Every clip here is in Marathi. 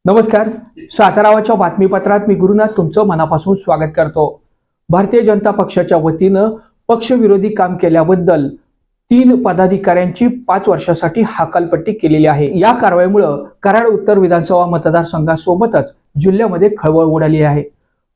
नमस्कार. सातारावाच्या बातमीपत्रात मी गुरुनाथ तुमचं मनापासून स्वागत करतो. भारतीय जनता पक्षाच्या वतीनं पक्षविरोधी काम केल्याबद्दल 3 पदाधिकाऱ्यांची 5 वर्षासाठी हकालपट्टी केलेली आहे. या कारवाईमुळे कराड उत्तर विधानसभा मतदारसंघासोबतच जिल्ह्यामध्ये खळबळ उडाली आहे.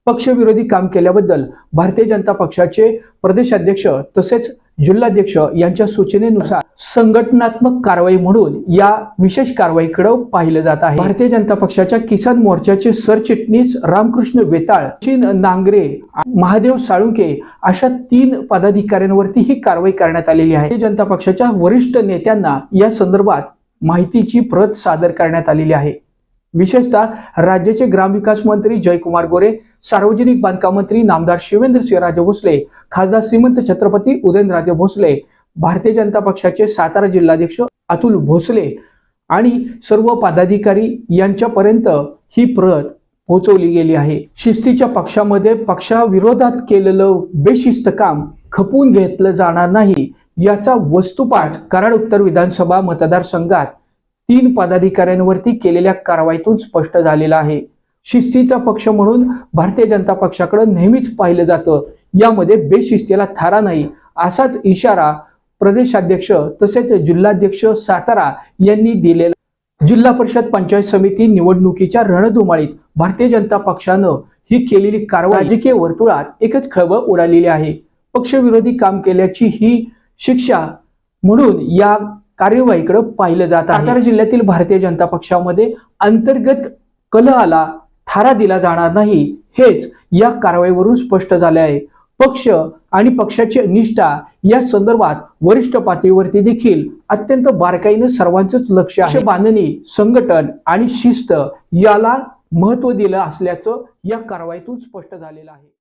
पक्षविरोधी काम केल्याबद्दल भारतीय जनता पक्षाचे प्रदेशाध्यक्ष तसेच जिल्हाध्यक्ष यांच्या सूचनेनुसार संघटनात्मक कारवाई म्हणून या विशेष कारवाईकडे पाहिलं जात आहे. भारतीय जनता पक्षाच्या किसान मोर्चाचे सरचिटणीस रामकृष्ण वेताळ, सचिन नांगरे, महादेव साळुंके अशा 3 पदाधिकाऱ्यांवरती ही कारवाई करण्यात आलेली आहे. भारतीय जनता पक्षाच्या वरिष्ठ नेत्यांना या संदर्भात माहितीची प्रत सादर करण्यात आलेली आहे. विशेषतः राज्याचे ग्रामविकास मंत्री जयकुमार गोरे, सार्वजनिक बांधकाम मंत्री नामदार शिवेंद्रसिंहराजे भोसले, खासदार श्रीमंत छत्रपती उदयनराजे भोसले, भारतीय जनता पक्षाचे सातारा जिल्हाध्यक्ष अतुल भोसले आणि सर्व पदाधिकारी यांच्यापर्यंत ही प्रत पोहोचवली गेली आहे. शिस्तीच्या पक्षामध्ये पक्षाविरोधात केलेलं बेशिस्त काम खपवून घेतलं जाणार नाही याचा वस्तुपाठ कराड उत्तर विधानसभा मतदारसंघात 3 पदाधिकाऱ्यांवरती केलेल्या कारवाईतून स्पष्ट झालेला आहे. शिस्तीचा पक्ष म्हणून भारतीय जनता पक्षाकडे नेहमीच पाहिलं जातं. यामध्ये बेशिस्तीला थारा नाही असाच इशारा प्रदेशाध्यक्ष तसेच जिल्हाध्यक्ष सातारा यांनी दिलेला. जिल्हा परिषद पंचायत समिती निवडणुकीच्या रणधुमाळीत भारतीय जनता पक्षानं ही केलेली कारवाई राजकीय वर्तुळात एकच खळबळ उडालेली आहे. पक्षविरोधी काम केल्याची ही शिक्षा म्हणून या कार्यवाहीकडे पाहिलं जात आहे. सातारा जिल्ह्यातील भारतीय जनता पक्षामध्ये अंतर्गत कलहाला थारा दिला जाणार नाही हेच या कारवाईवरून स्पष्ट झाले आहे. पक्ष आणि पक्षाची निष्ठा या संदर्भात वरिष्ठ पातळीवरती देखील अत्यंत बारकाईनं सर्वांचंच लक्ष आहे. बांधणी, संघटन आणि शिस्त याला महत्त्व दिलं असल्याचं या कारवाईतून स्पष्ट झालेलं आहे.